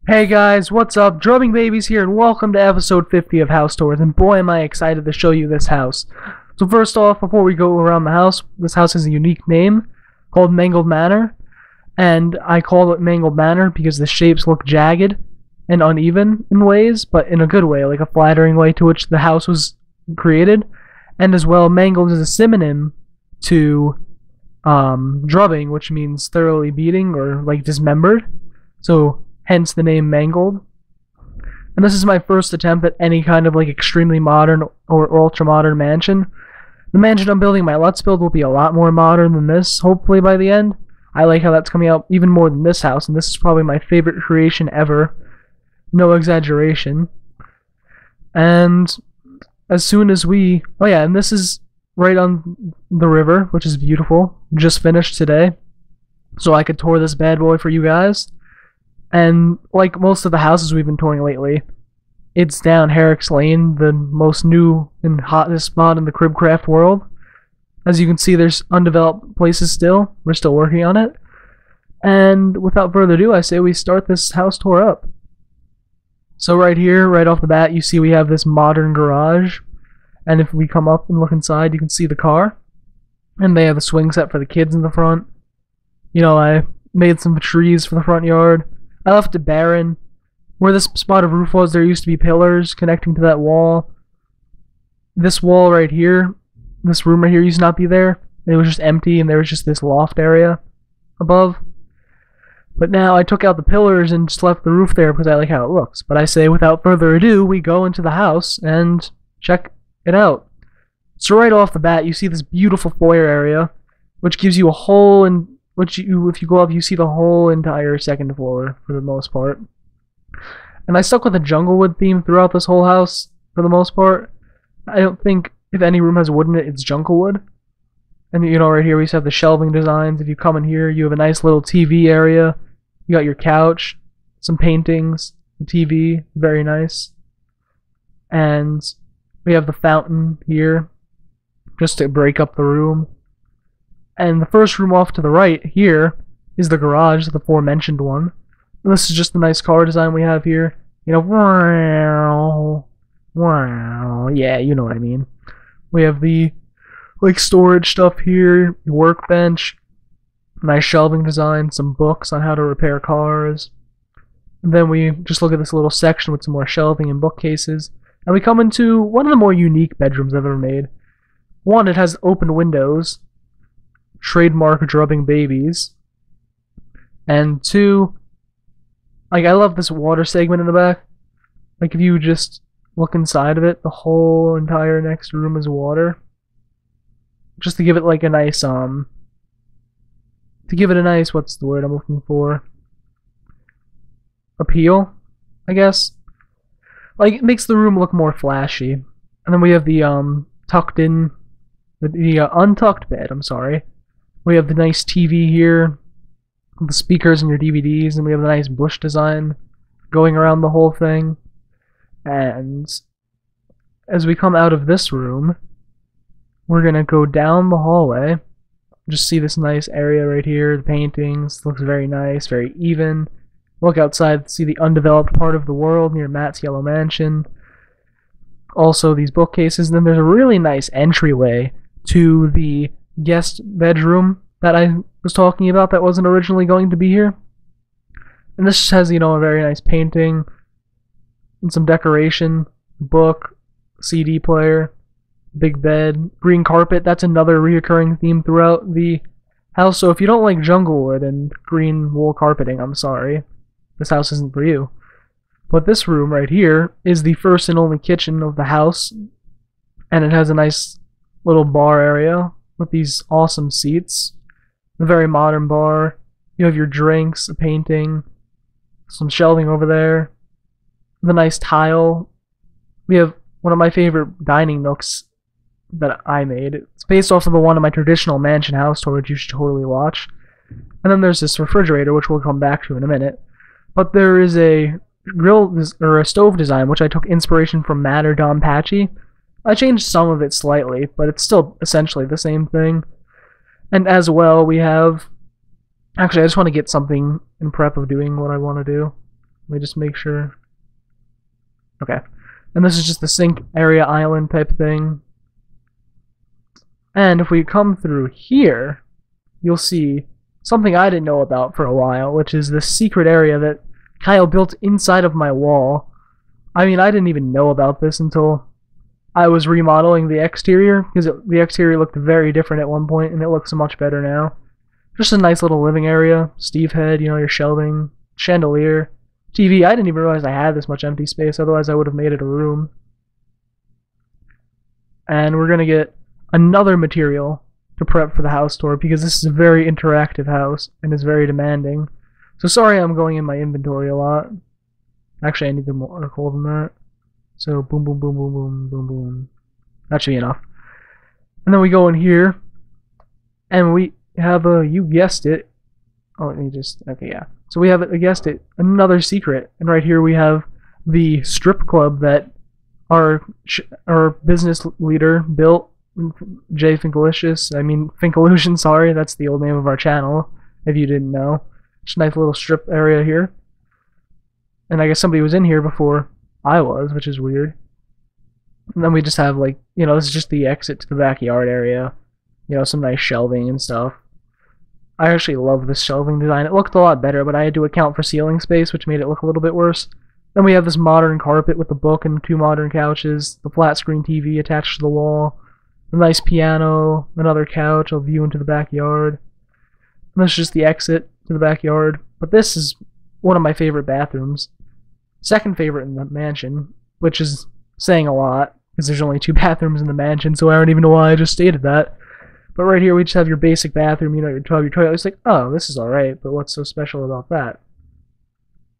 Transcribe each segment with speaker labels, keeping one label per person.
Speaker 1: Hey guys, what's up? Drumming Babies here, and welcome to episode 50 of House Tours, and boy am I excited to show you this house. So first off, before we go around the house, this house has a unique name called Mangled Manor, and I call it Mangled Manor because the shapes look jagged and uneven in ways, but in a good way, like a flattering way to which the house was created. And as well, mangled is a synonym to drubbing, which means thoroughly beating or like dismembered. So hence the name Mangled. And this is my first attempt at any kind of like extremely modern or ultra modern mansion. The mansion I'm building my Let's Build will be a lot more modern than this, hopefully by the end. I like how that's coming out even more than this house, and this is probably my favorite creation ever. No exaggeration. And as soon as oh yeah, and this is right on the river, which is beautiful. Just finished today, so I could tour this bad boy for you guys. And like most of the houses we've been touring lately, it's down Herrick's Lane, the most new and hottest spot in the Cribcraft world. As you can see, there's undeveloped places still. We're still working on it. And without further ado, I say we start this house tour up. So right here, right off the bat, you see we have this modern garage. And if we come up and look inside, you can see the car. And they have a swing set for the kids in the front. You know, I made some trees for the front yard. I left it barren. Where this spot of roof was, there used to be pillars connecting to that wall. This wall right here, this room right here used to not be there. It was just empty and there was just this loft area above. But now I took out the pillars and just left the roof there because I like how it looks. But I say without further ado, we go into the house and check it out. So right off the bat, you see this beautiful foyer area, which gives you a whole if you go up, you see the whole entire second floor for the most part. And I stuck with a junglewood theme throughout this whole house for the most part. I don't think if any room has wood in it, it's junglewood. And you know, right here we have the shelving designs. If you come in here, you have a nice little TV area. You got your couch, some paintings, the TV, very nice. And we have the fountain here, just to break up the room. And the first room off to the right here is the garage, the aforementioned one. And this is just the nice car design we have here. You know, wow, yeah, you know what I mean. We have the like storage stuff here, workbench, nice shelving design, some books on how to repair cars. And then we just look at this little section with some more shelving and bookcases. And we come into one of the more unique bedrooms I've ever made. One, it has open windows. Trademark drubbing babies. And two, like I love this water segment in the back. Like if you just look inside of it, the whole entire next room is water. Just to give it like a nice what's the word I'm looking for? Appeal, I guess. Like it makes the room look more flashy. And then we have the untucked bed, I'm sorry. We have the nice TV here, the speakers and your DVDs, and we have the nice bush design going around the whole thing. And as we come out of this room, we're gonna go down the hallway. Just see this nice area right here, the paintings, looks very nice, very even. Look outside, see the undeveloped part of the world near Matt's yellow mansion. Also these bookcases, and then there's a really nice entryway to the guest bedroom that I was talking about that wasn't originally going to be here. And this has, you know, a very nice painting and some decoration, book, CD player, big bed, green carpet. That's another reoccurring theme throughout the house. So if you don't like junglewood and green wool carpeting, I'm sorry. This house isn't for you. But this room right here is the first and only kitchen of the house. And it has a nice little bar area with these awesome seats. A very modern bar. You have your drinks, a painting, some shelving over there, the nice tile. We have one of my favorite dining nooks that I made. It's based off of the one of my traditional mansion house tour, which you should totally watch. And then there's this refrigerator, which we'll come back to in a minute. But there is a grill or a stove design, which I took inspiration from Matt or Don Patchy. I changed some of it slightly, but it's still essentially the same thing. And as well, we have... Actually, I just want to get something in prep of doing what I want to do. Let me just make sure. Okay. And this is just the sink area island type thing. And if we come through here, you'll see something I didn't know about for a while, which is this secret area that Kyle built inside of my wall. I mean, I didn't even know about this until I was remodeling the exterior, because the exterior looked very different at one point, and it looks much better now. Just a nice little living area, Steve head, you know, your shelving, chandelier, TV. I didn't even realize I had this much empty space, otherwise I would have made it a room. And we're going to get another material to prep for the house tour, because this is a very interactive house, and is very demanding. So sorry I'm going in my inventory a lot. Actually, I need more article than that. So boom, boom, boom, boom, boom, boom, boom. That should be enough. And then we go in here, and we have a, you guessed it. Oh, let me just, okay, yeah. So we have, guessed it, another secret. And right here we have the strip club that our business leader built, Jay Finkalicious, sorry, that's the old name of our channel, if you didn't know. Just a nice little strip area here. And I guess somebody was in here before I was, which is weird. And then we just have, like, you know, this is just the exit to the backyard area. You know, some nice shelving and stuff. I actually love this shelving design. It looked a lot better, but I had to account for ceiling space, which made it look a little bit worse. Then we have this modern carpet with the book and 2 modern couches, the flat screen TV attached to the wall, a nice piano, another couch, a view into the backyard. And this is just the exit to the backyard. But this is one of my favorite bathrooms. Second favorite in the mansion, which is saying a lot, because there's only 2 bathrooms in the mansion, so I don't even know why I just stated that. But right here we just have your basic bathroom, you know, your tub, your toilet. It's like, oh, this is alright, but what's so special about that?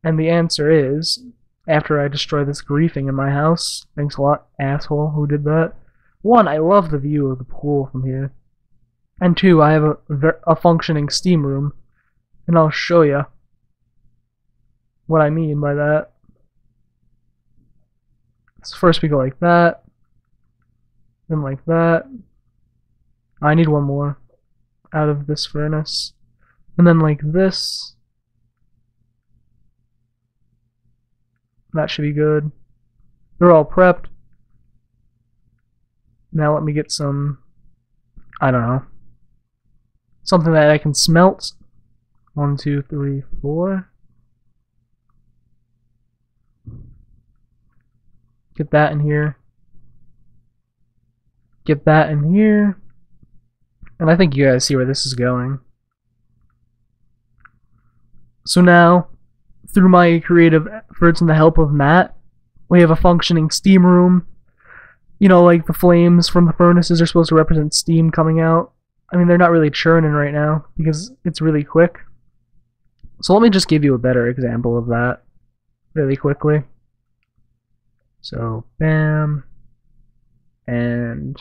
Speaker 1: And the answer is, after I destroy this griefing in my house, thanks a lot, asshole, who did that. 1, I love the view of the pool from here. And 2, I have a functioning steam room. And I'll show you what I mean by that. So first we go like that, then like that. I need one more out of this furnace, and then like this. That should be good. They're all prepped. Now let me get some, I don't know, something that I can smelt. 1, 2, 3, 4. Get that in here. Get that in here. And I think you guys see where this is going. So now, through my creative efforts and the help of Matt, we have a functioning steam room. You know, like the flames from the furnaces are supposed to represent steam coming out. I mean, they're not really churning right now because it's really quick. So let me just give you a better example of that really quickly. So, bam, and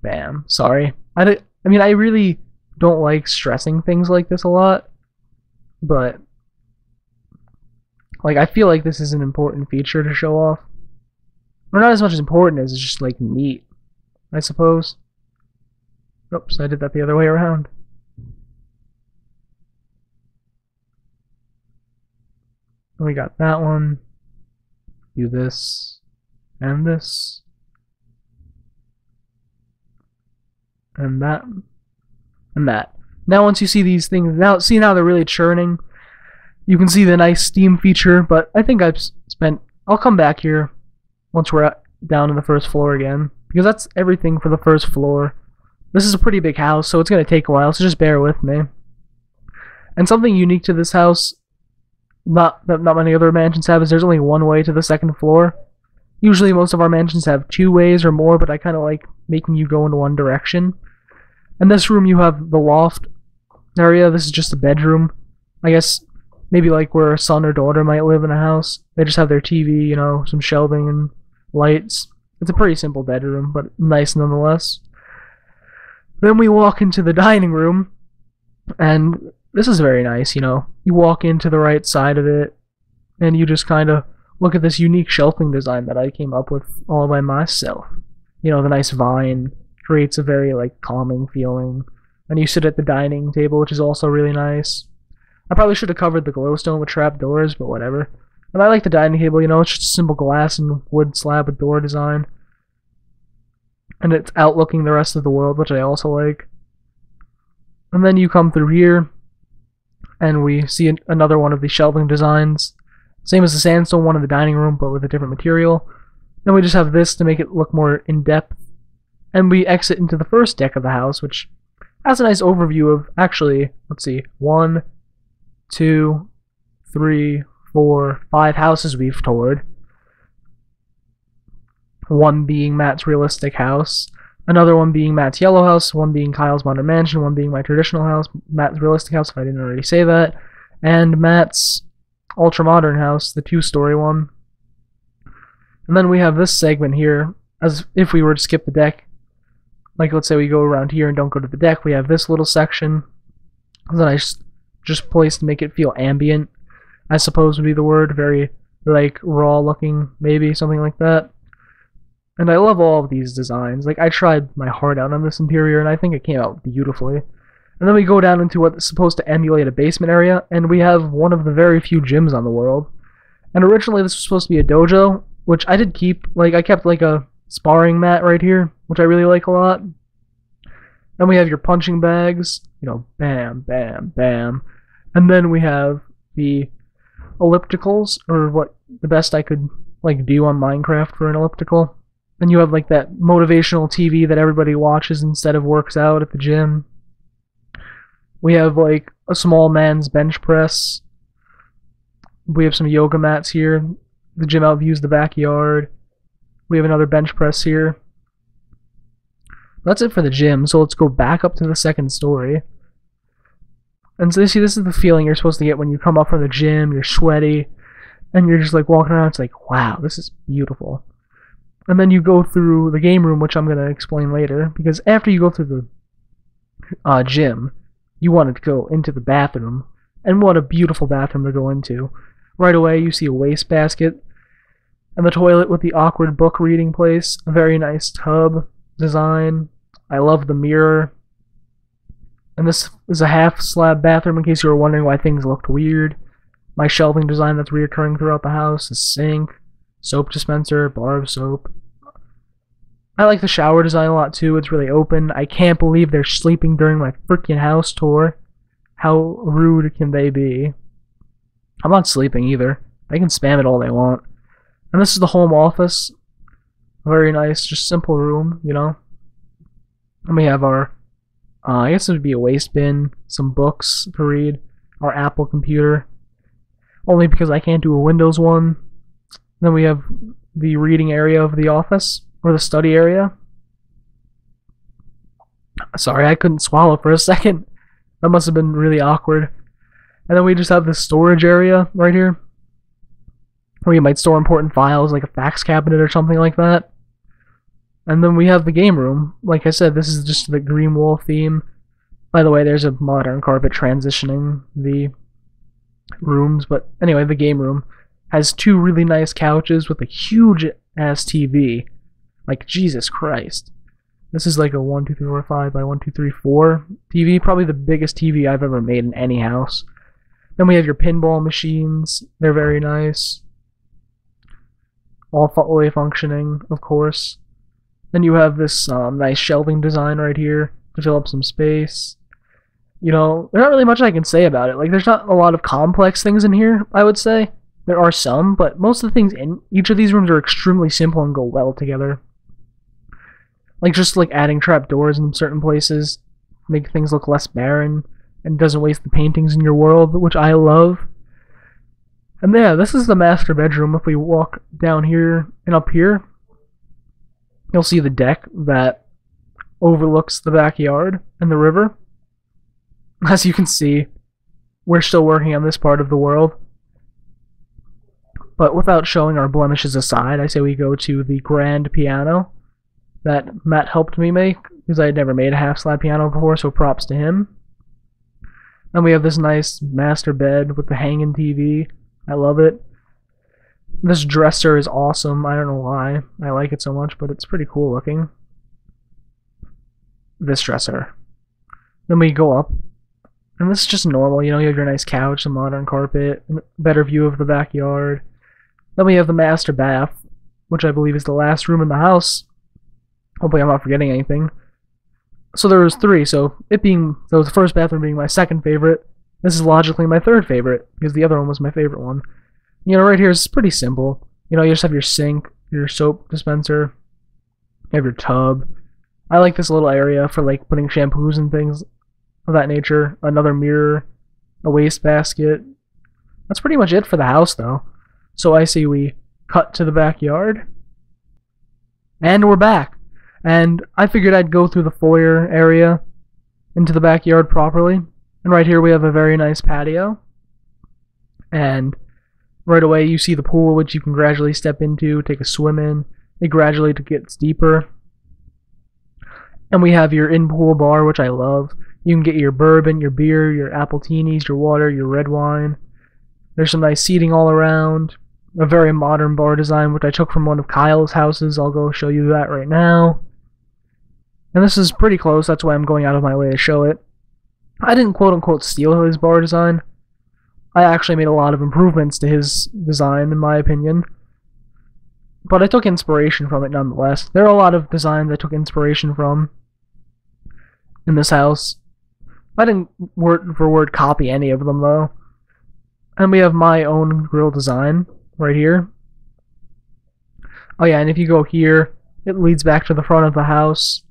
Speaker 1: bam. Sorry. I mean, I really don't like stressing things like this a lot, but, like, I feel like this is an important feature to show off. Or not as much as important as it's just, like, neat, I suppose. Oops, I did that the other way around. We got that one. Do this, and this, and that, and that. Now once you see these things, now they're really churning. You can see the nice steam feature, but I think I'll come back here once we're down in the first floor again, because that's everything for the first floor. This is a pretty big house, so it's going to take a while, so just bear with me. And something unique to this house, not many other mansions have, is there's only one way to the second floor. Usually most of our mansions have 2 ways or more, but I kind of like making you go in one direction. In this room you have the loft area. This is just a bedroom. I guess maybe like where a son or daughter might live in a house. They just have their TV, you know, some shelving and lights. It's a pretty simple bedroom, but nice nonetheless. Then we walk into the dining room, and this is very nice, you know. You walk into the right side of it, and you just kind of look at this unique shelving design that I came up with all by myself. You know, the nice vine creates a very, like, calming feeling. And you sit at the dining table, which is also really nice. I probably should have covered the glowstone with trap doors, but whatever. And I like the dining table, you know, it's just a simple glass and wood slab with door design. And it's outlooking the rest of the world, which I also like. And then you come through here, and we see another one of the shelving designs. Same as the sandstone one in the dining room, but with a different material. Then we just have this to make it look more in-depth. And we exit into the first deck of the house, which has a nice overview of, actually, let's see, 1, 2, 3, 4, 5 houses we've toured. One being Matt's realistic house, another one being Matt's yellow house, one being Kyle's modern mansion, one being my traditional house, Matt's realistic house, if I didn't already say that, and Matt's ultra modern house, the 2-story one. And then we have this segment here, as if we were to skip the deck. Like, let's say we go around here and don't go to the deck, we have this little section. It's a nice just place to make it feel ambient, I suppose would be the word. Very, like, raw looking, maybe, something like that. And I love all of these designs. Like, I tried my heart out on this interior, and I think it came out beautifully. And then we go down into what's supposed to emulate a basement area, and we have one of the very few gyms on the world. And originally this was supposed to be a dojo, which I did keep. Like, I kept, like, a sparring mat right here, which I really like a lot. Then we have your punching bags, you know, bam, bam, bam. And then we have the ellipticals, or what the best I could, like, do on Minecraft for an elliptical. And you have, like, that motivational TV that everybody watches instead of works out at the gym. We have, like, a small man's bench press. We have some yoga mats here. The gym outviews the backyard. We have another bench press here. That's it for the gym, so let's go back up to the second story. And so, see, this is the feeling you're supposed to get when you come up from the gym, you're sweaty, and you're just, like, walking around, it's like, wow, this is beautiful. And then you go through the game room, which I'm going to explain later, because after you go through the gym, you want to go into the bathroom, and what a beautiful bathroom to go into. Right away, you see a wastebasket, and the toilet with the awkward book reading place, a very nice tub design. I love the mirror. And this is a half-slab bathroom, in case you were wondering why things looked weird. My shelving design that's reoccurring throughout the house, a sink, soap dispenser, bar of soap. I like the shower design a lot too. It's really open. I can't believe they're sleeping during my freaking house tour. How rude can they be? I'm not sleeping either. They can spam it all they want. And this is the home office. Very nice, just simple room, you know. And we have our, I guess it would be a waste bin, some books to read, our Apple computer. Only because I can't do a Windows one. Then we have the reading area of the office, or the study area. Sorry, I couldn't swallow for a second. That must have been really awkward. And then we just have the storage area right here, where you might store important files, like a fax cabinet or something like that. And then we have the game room. Like I said, this is just the green wall theme. By the way, there's a modern carpet transitioning the rooms, but anyway, the game room has 2 really nice couches with a huge ass TV. Like, Jesus Christ. This is like a 1, 2, 3, 4, 5 by 1, 2, 3, 4 TV. Probably the biggest TV I've ever made in any house. Then we have your pinball machines. They're very nice. All fully functioning, of course. Then you have this nice shelving design right here to fill up some space. You know, there's not really much I can say about it. Like, there's not a lot of complex things in here, I would say. There are some, but most of the things in each of these rooms are extremely simple and go well together. Like, just like adding trapdoors in certain places, make things look less barren, and doesn't waste the paintings in your world, which I love. And yeah, this is the master bedroom. If we walk down here and up here, you'll see the deck that overlooks the backyard and the river. As you can see, we're still working on this part of the world. But without showing our blemishes aside, I say we go to the grand piano that Matt helped me make, because I had never made a half-slab piano before, so props to him. Then we have this nice master bed with the hanging TV. I love it. This dresser is awesome. I don't know why I like it so much, but it's pretty cool looking. This dresser. Then we go up, And this is just normal, you have your nice couch, some modern carpet, and a better view of the backyard. Then we have the master bath, which I believe is the last room in the house. Hopefully I'm not forgetting anything. So there was 3, so the first bathroom being my second favorite, this is logically my third favorite, because the other one was my favorite one. Right here is pretty simple. You just have your sink, your soap dispenser, you have your tub. I like this little area for like putting shampoos and things of that nature. Another mirror, a wastebasket. That's pretty much it for the house though. So I say we cut to the backyard. And we're back. And I figured I'd go through the foyer area into the backyard properly. And right here we have a very nice patio. And right away you see the pool, which you can gradually step into, take a swim in. It gradually gets deeper. And we have your in-pool bar, which I love. You can get your bourbon, your beer, your appletini, your water, your red wine. There's some nice seating all around. A very modern bar design, which I took from one of Kyle's houses. I'll go show you that right now. And this is pretty close, that's why I'm going out of my way to show it. I didn't quote-unquote steal his bar design. I actually made a lot of improvements to his design, in my opinion. But I took inspiration from it nonetheless. There are a lot of designs I took inspiration from in this house. I didn't word for word copy any of them though. And we have my own grill design right here. Oh yeah, and if you go here, it leads back to the front of the house.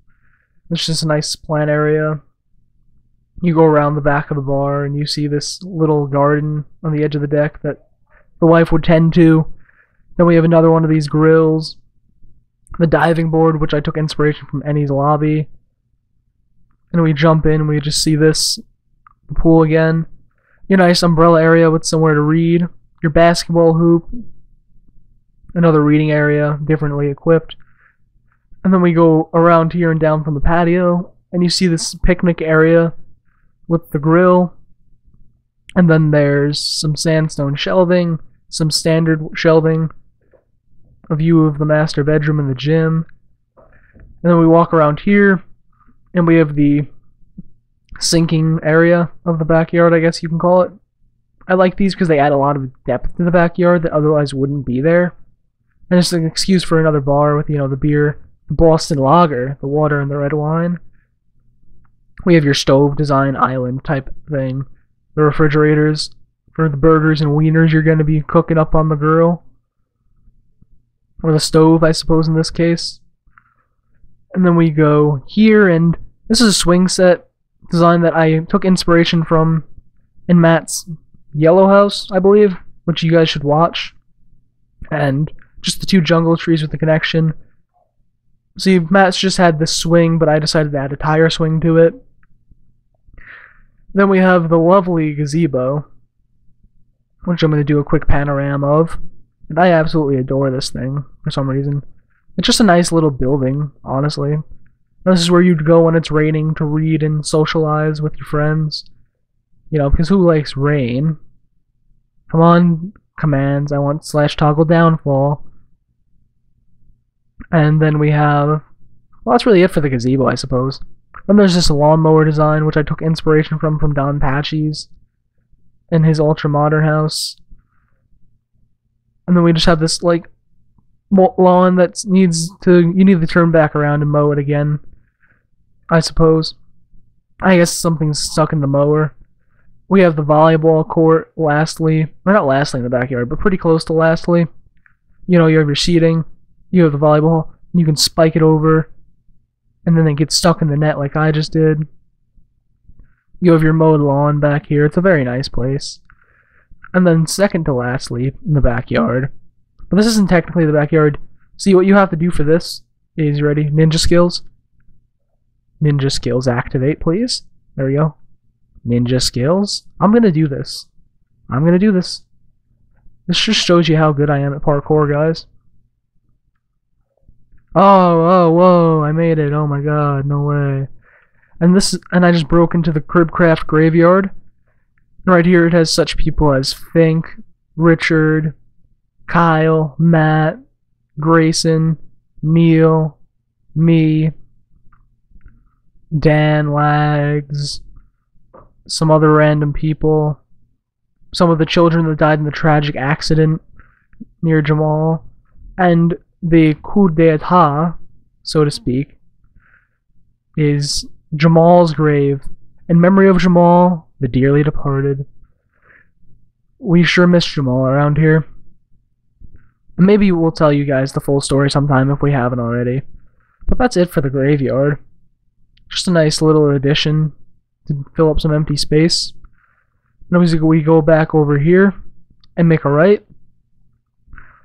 Speaker 1: It's just a nice plant area. You go around the back of the bar and you see this little garden on the edge of the deck that the wife would tend to. Then we have another one of these grills. The diving board, which I took inspiration from Ennie's lobby. And we jump in and we just see this, the pool again. Your nice umbrella area with somewhere to read. Your basketball hoop. Another reading area, differently equipped. And then we go around here and down from the patio. And you see this picnic area with the grill. And then there's some sandstone shelving. Some standard shelving. A view of the master bedroom and the gym. And then we walk around here. And we have the sinking area of the backyard, I guess you can call it. I like these because they add a lot of depth to the backyard that otherwise wouldn't be there. And it's an excuse for another bar with, the beer, the Boston Lager, the water, and the red wine. We have your stove design island type thing. The refrigerators for the burgers and wieners you're going to be cooking up on the grill. Or the stove, I suppose, in this case. And then we go here, and this is a swing set design that I took inspiration from in Matt's Yellow House, I believe, which you guys should watch. And just the 2 jungle trees with the connection. See, Matt's just had this swing, but I decided to add a tire swing to it. Then we have the lovely gazebo, which I'm going to do a quick panorama of. And I absolutely adore this thing, for some reason. It's just a nice little building, honestly. This is where you'd go when it's raining to read and socialize with your friends. Because who likes rain? Come on, commands. I want /toggle downfall. And then we have... well, that's really it for the gazebo, I suppose. Then there's this lawnmower design, which I took inspiration from Don Patchy's in his ultra-modern house. And then we just have this, lawn that you need to turn back around and mow it again, I suppose. I guess something's stuck in the mower. We have the volleyball court lastly, or not lastly in the backyard, but pretty close to lastly. You have your seating, you have the volleyball, and you can spike it over, and then it gets stuck in the net like I just did. You have your mowed lawn back here. It's a very nice place. And then second to lastly, in the backyard. But this isn't technically the backyard. See, what you have to do for this is, you ready? Ninja skills. Ninja skills activate, please. There we go. Ninja skills. I'm going to do this. This just shows you how good I am at parkour, guys. Oh, whoa, I made it. Oh my god, no way. And I just broke into the Cribcraft graveyard. Right here it has such people as Fink, Richard, Kyle, Matt, Grayson, Neil, me, Dan Lags, some other random people, some of the children that died in the tragic accident near Jamal, and the coup d'etat, so to speak, is Jamal's grave. In memory of Jamal, the dearly departed. We sure miss Jamal around here. Maybe we'll tell you guys the full story sometime if we haven't already. But that's it for the graveyard. Just a nice little addition to fill up some empty space. And as we go back over here and make a right,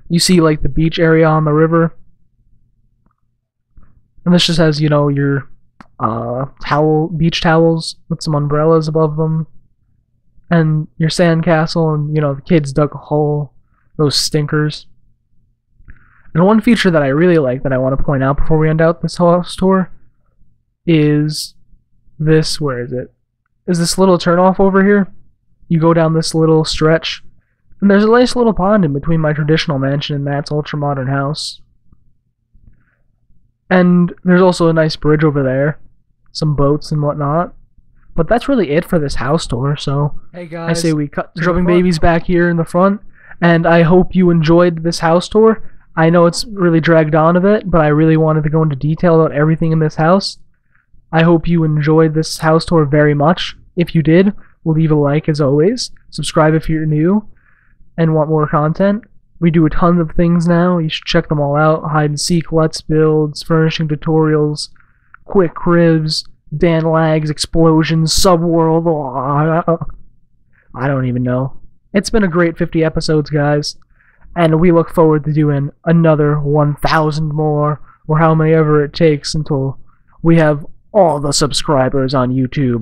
Speaker 1: you see like the beach area on the river. And this just has, you know, your beach towels with some umbrellas above them. And your sandcastle, and, you know, the kids dug a hole. Those stinkers. And one feature that I really like that I want to point out before we end out this house tour is this, where is it? Is this little turnoff over here. You go down this little stretch, and there's a nice little pond in between my traditional mansion and Matt's ultra-modern house. And there's also a nice bridge over there, some boats and whatnot. But that's really it for this house tour, so
Speaker 2: Hey guys,
Speaker 1: I say we cut the drumming babies back here in the front, and I hope you enjoyed this house tour. I know it's really dragged on a bit, but I really wanted to go into detail about everything in this house. I hope you enjoyed this house tour very much. If you did, leave a like as always. Subscribe if you're new and want more content. We do a ton of things now. You should check them all out. Hide and seek, let's builds, furnishing tutorials, quick cribs, Dan lags, explosions, subworld. I don't even know. It's been a great 50 episodes, guys. And we look forward to doing another 1,000 more, or how many ever it takes until we have all the subscribers on YouTube.